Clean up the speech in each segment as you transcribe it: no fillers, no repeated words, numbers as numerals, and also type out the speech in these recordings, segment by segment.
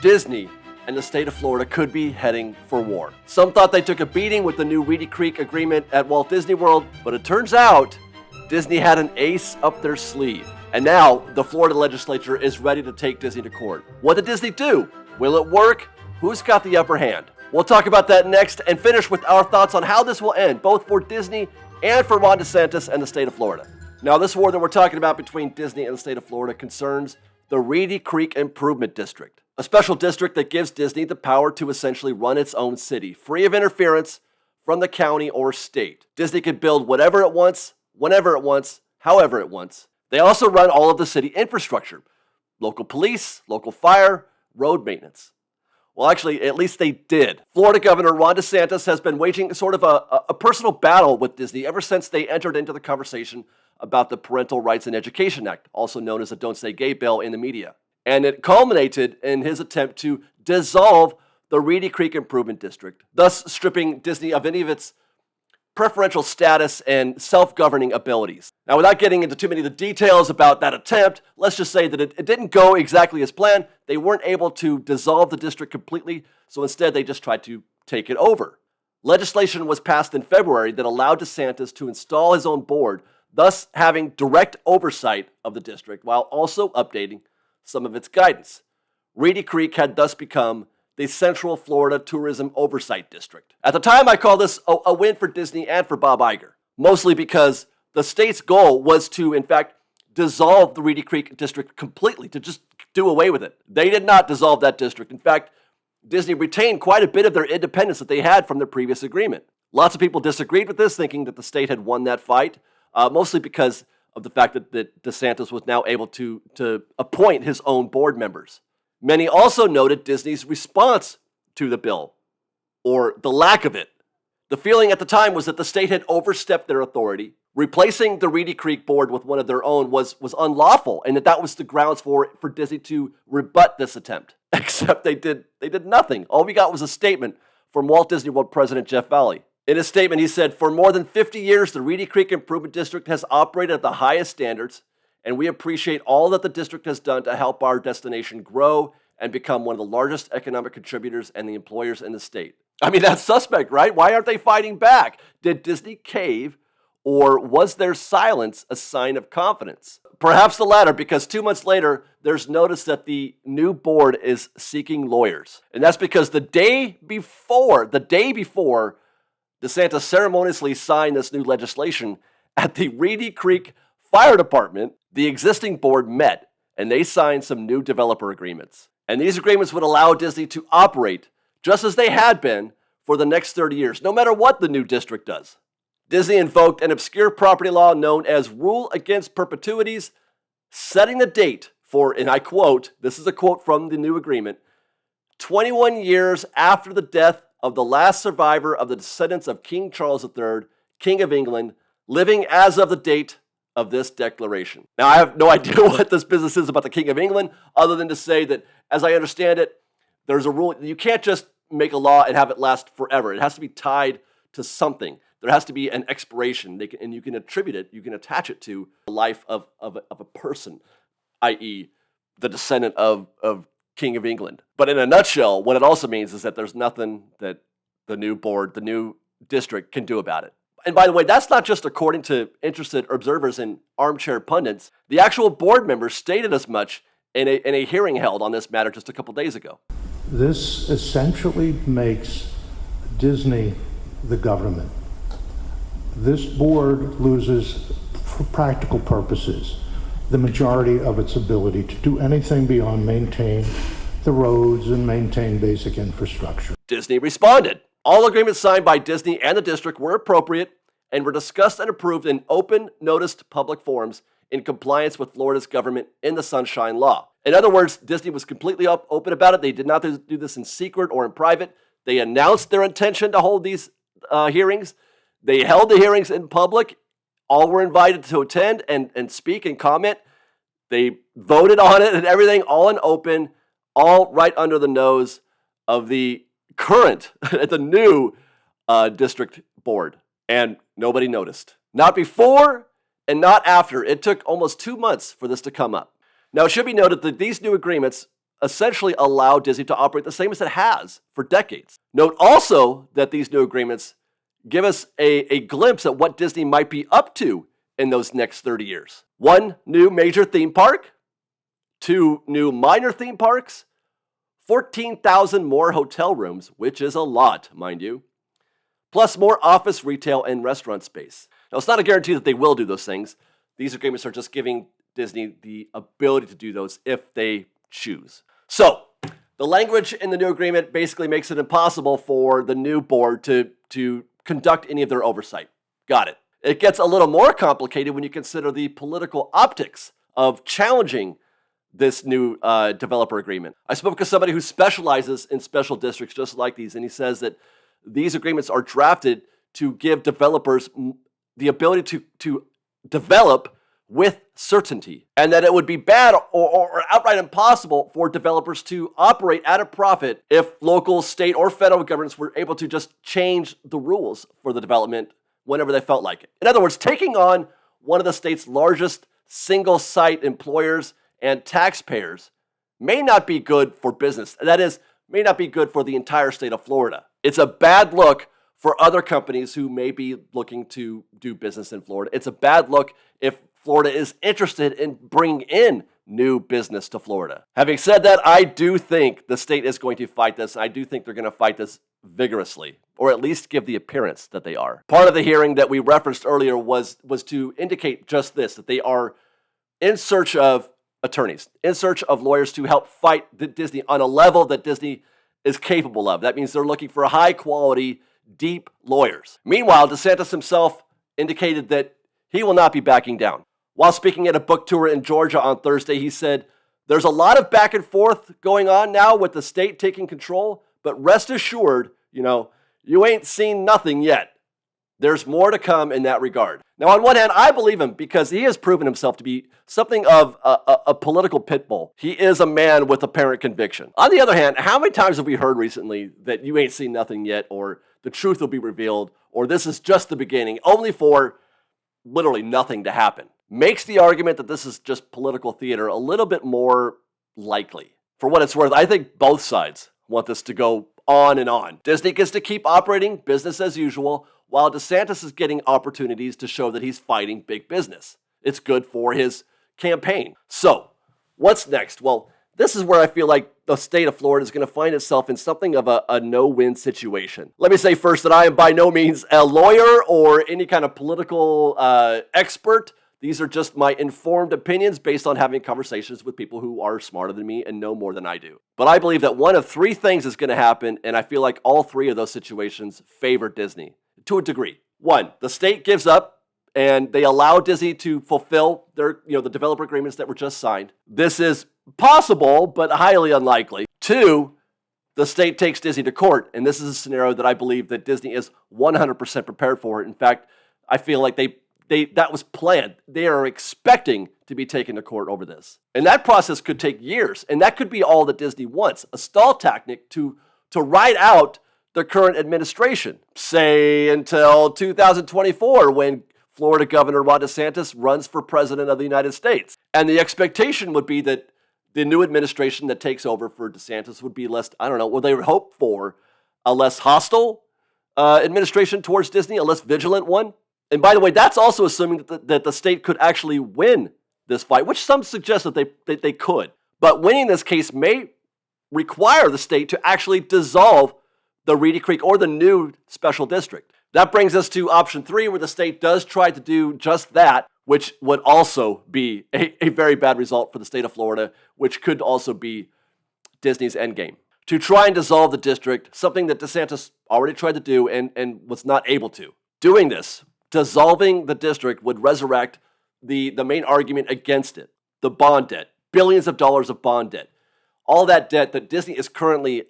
Disney and the state of Florida could be heading for war. Some thought they took a beating with the new Reedy Creek agreement at Walt Disney World, but it turns out Disney had an ace up their sleeve. And now the Florida legislature is ready to take Disney to court. What did Disney do? Will it work? Who's got the upper hand? We'll talk about that next and finish with our thoughts on how this will end, both for Disney and for Ron DeSantis and the state of Florida. Now, this war that we're talking about between Disney and the state of Florida concerns the Reedy Creek Improvement District, a special district that gives Disney the power to essentially run its own city, free of interference from the county or state. Disney can build whatever it wants, whenever it wants, however it wants. They also run all of the city infrastructure, local police, local fire, road maintenance. Well, actually, at least they did. Florida Governor Ron DeSantis has been waging sort of a personal battle with Disney ever since they entered into the conversation about the Parental Rights and Education Act, also known as the Don't Say Gay bill in the media. And it culminated in his attempt to dissolve the Reedy Creek Improvement District, thus stripping Disney of any of its preferential status and self-governing abilities. Now, without getting into too many of the details about that attempt, let's just say that it didn't go exactly as planned. They weren't able to dissolve the district completely, so instead they just tried to take it over. Legislation was passed in February that allowed DeSantis to install his own board, thus having direct oversight of the district while also updating some of its guidance. Reedy Creek had thus become the Central Florida Tourism Oversight District. At the time, I called this a win for Disney and for Bob Iger, mostly because the state's goal was to, in fact, dissolve the Reedy Creek district completely, to just do away with it. They did not dissolve that district. In fact, Disney retained quite a bit of their independence that they had from their previous agreement. Lots of people disagreed with this, thinking that the state had won that fight, mostly because of the fact that DeSantis was now able to appoint his own board members. Many also noted Disney's response to the bill, or the lack of it. The feeling at the time was that the state had overstepped their authority. Replacing the Reedy Creek board with one of their own was unlawful, and that was the grounds for Disney to rebut this attempt. Except they did nothing. All we got was a statement from Walt Disney World President Jeff Valley. In his statement, he said, "For more than 50 years, the Reedy Creek Improvement District has operated at the highest standards, and we appreciate all that the district has done to help our destination grow and become one of the largest economic contributors and the employers in the state." I mean, that's suspect, right? Why aren't they fighting back? Did Disney cave, or was their silence a sign of confidence? Perhaps the latter, because 2 months later, there's notice that the new board is seeking lawyers. And that's because the day before DeSantis ceremoniously signed this new legislation at the Reedy Creek Fire Department, the existing board met, and they signed some new developer agreements. And these agreements would allow Disney to operate just as they had been for the next 30 years, no matter what the new district does. Disney invoked an obscure property law known as Rule Against Perpetuities, setting the date for, and I quote, this is a quote from the new agreement, 21 years after the death of the last survivor of the descendants of King Charles III, King of England, living as of the date of this declaration. Now, I have no idea what this business is about the King of England, other than to say that, as I understand it, there's a rule. You can't just make a law and have it last forever. It has to be tied to something. There has to be an expiration, and you can attribute it, you can attach it to the life of a person, i.e. the descendant of King of England. But in a nutshell, what it also means is that there's nothing that the new board, the new district can do about it. And by the way, that's not just according to interested observers and armchair pundits. The actual board members stated as much in a hearing held on this matter just a couple days ago. This essentially makes Disney the government. This board loses, for practical purposes, the majority of its ability to do anything beyond maintain the roads and maintain basic infrastructure. Disney responded. All agreements signed by Disney and the district were appropriate and were discussed and approved in open, noticed public forums in compliance with Florida's government in the Sunshine Law. In other words, Disney was completely open about it. They did not do this in secret or in private. They announced their intention to hold these hearings. They held the hearings in public. All were invited to attend and speak and comment. They voted on it and everything, all in open, all right under the nose of the current, the new district board. And nobody noticed. Not before and not after. It took almost 2 months for this to come up. Now, it should be noted that these new agreements essentially allow Disney to operate the same as it has for decades. Note also that these new agreements give us a glimpse at what Disney might be up to in those next 30 years. 1 new major theme park, 2 new minor theme parks, 14,000 more hotel rooms, which is a lot, mind you, plus more office, retail, and restaurant space. Now, it's not a guarantee that they will do those things. These agreements are just giving Disney the ability to do those if they choose. So, the language in the new agreement basically makes it impossible for the new board to conduct any of their oversight. Got it. It gets a little more complicated when you consider the political optics of challenging this new developer agreement. I spoke to somebody who specializes in special districts just like these, and he says that these agreements are drafted to give developers the ability to develop with certainty, and that it would be bad or outright impossible for developers to operate at a profit if local, state, or federal governments were able to just change the rules for the development whenever they felt like it. In other words, taking on one of the state's largest single-site employers and taxpayers may not be good for business. That is, may not be good for the entire state of Florida. It's a bad look for other companies who may be looking to do business in Florida. It's a bad look if Florida is interested in bringing in new business to Florida. Having said that, I do think the state is going to fight this. I do think they're going to fight this vigorously, or at least give the appearance that they are. Part of the hearing that we referenced earlier was to indicate just this, that they are in search of attorneys, in search of lawyers to help fight Disney on a level that Disney is capable of. That means they're looking for high quality, deep lawyers. Meanwhile, DeSantis himself indicated that he will not be backing down. While speaking at a book tour in Georgia on Thursday, he said, "There's a lot of back and forth going on now with the state taking control, but rest assured, you ain't seen nothing yet. There's more to come in that regard." Now, on one hand, I believe him because he has proven himself to be something of a political pit bull. He is a man with apparent conviction. On the other hand, how many times have we heard recently that you ain't seen nothing yet, or the truth will be revealed, or this is just the beginning, only for literally nothing to happen? Makes the argument that this is just political theater a little bit more likely. For what it's worth, I think both sides want this to go on and on. Disney gets to keep operating business as usual, while DeSantis is getting opportunities to show that he's fighting big business. It's good for his campaign. So, what's next? Well, this is where I feel like the state of Florida is going to find itself in something of a no-win situation. Let me say first that I am by no means a lawyer or any kind of political expert. These are just my informed opinions based on having conversations with people who are smarter than me and know more than I do. But I believe that one of 3 things is going to happen, and I feel like all 3 of those situations favor Disney to a degree. 1, the state gives up and they allow Disney to fulfill their, the developer agreements that were just signed. This is possible, but highly unlikely. 2, the state takes Disney to court, and this is a scenario that I believe that Disney is 100% prepared for. In fact, I feel like that was planned. They are expecting to be taken to court over this. And that process could take years, and that could be all that Disney wants, a stall tactic to ride out the current administration, say until 2024, when Florida Governor Ron DeSantis runs for president of the United States. And the expectation would be that the new administration that takes over for DeSantis would be less, they would hope for a less hostile administration towards Disney, a less vigilant one. And by the way, that's also assuming that the state could actually win this fight, which some suggest that they could. But winning this case may require the state to actually dissolve the Reedy Creek or the new special district. That brings us to option 3, where the state does try to do just that, which would also be a very bad result for the state of Florida, which could also be Disney's endgame. To try and dissolve the district, something that DeSantis already tried to do and was not able to. Doing this, dissolving the district, would resurrect the main argument against it, the bond debt, billions of dollars of bond debt. All that debt that Disney is currently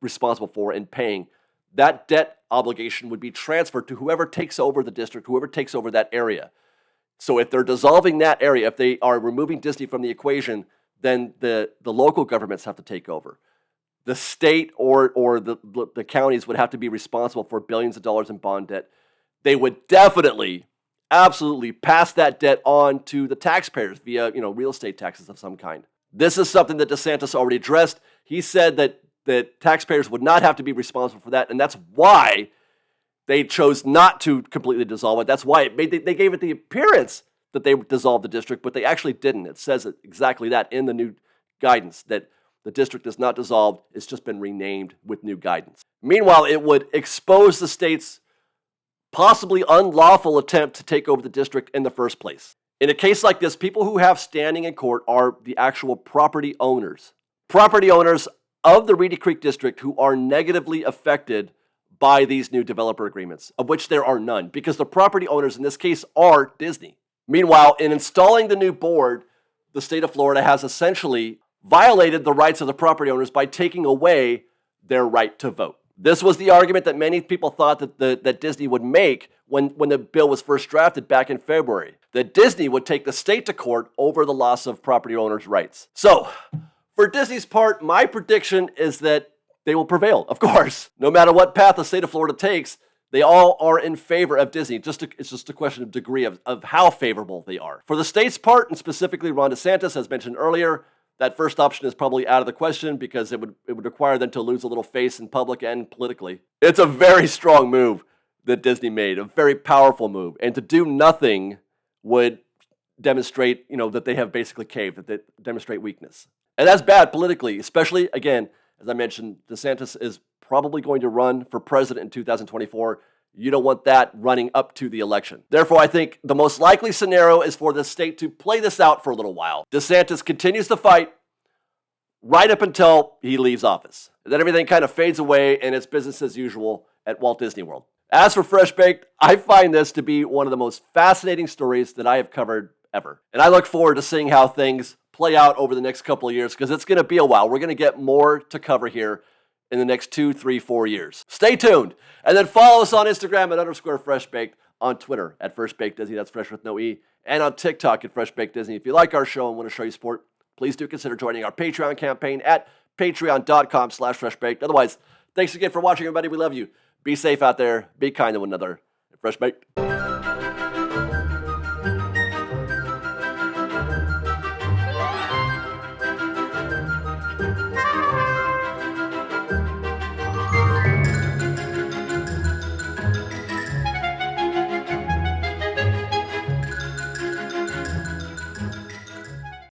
responsible for and paying, that debt obligation would be transferred to whoever takes over the district, whoever takes over that area. So if they're dissolving that area, if they are removing Disney from the equation, then the local governments have to take over. The state or the counties would have to be responsible for billions of dollars in bond debt. They would definitely, absolutely pass that debt on to the taxpayers via, real estate taxes of some kind. This is something that DeSantis already addressed. He said that taxpayers would not have to be responsible for that, and that's why they chose not to completely dissolve it. That's why they gave it the appearance that they dissolved the district, but they actually didn't. It says exactly that in the new guidance, that the district is not dissolved. It's just been renamed with new guidance. Meanwhile, it would expose the state's possibly unlawful attempt to take over the district in the first place. In a case like this, people who have standing in court are the actual property owners. Property owners of the Reedy Creek district who are negatively affected by these new developer agreements, of which there are none, because the property owners in this case are Disney. Meanwhile, in installing the new board, the state of Florida has essentially violated the rights of the property owners by taking away their right to vote. This was the argument that many people thought that Disney would make when the bill was first drafted back in February, that Disney would take the state to court over the loss of property owners' rights. So, for Disney's part, my prediction is that they will prevail, of course. No matter what path the state of Florida takes, they all are in favor of Disney. It's just a question of degree of how favorable they are. For the state's part, and specifically Ron DeSantis, as mentioned earlier, that first option is probably out of the question because it would require them to lose a little face in public and politically. It's a very strong move that Disney made, a very powerful move. And to do nothing would demonstrate, that they have basically caved, that they demonstrate weakness. And that's bad politically, especially, again, as I mentioned, DeSantis is probably going to run for president in 2024. You don't want that running up to the election. Therefore, I think the most likely scenario is for the state to play this out for a little while. DeSantis continues to fight right up until he leaves office. And then everything kind of fades away and it's business as usual at Walt Disney World. As for Fresh Baked, I find this to be one of the most fascinating stories that I have covered ever. And I look forward to seeing how things play out over the next couple of years because it's going to be a while. We're going to get more to cover here in the next 2, 3, 4 years. Stay tuned. And then follow us on Instagram at _FreshBaked, on Twitter at FreshBakedDisney, that's fresh with no E, and on TikTok at FreshBakedDisney. If you like our show and want to show you support, please do consider joining our Patreon campaign at patreon.com/FreshBaked. Otherwise, thanks again for watching, everybody. We love you. Be safe out there. Be kind to one another. Fresh Baked.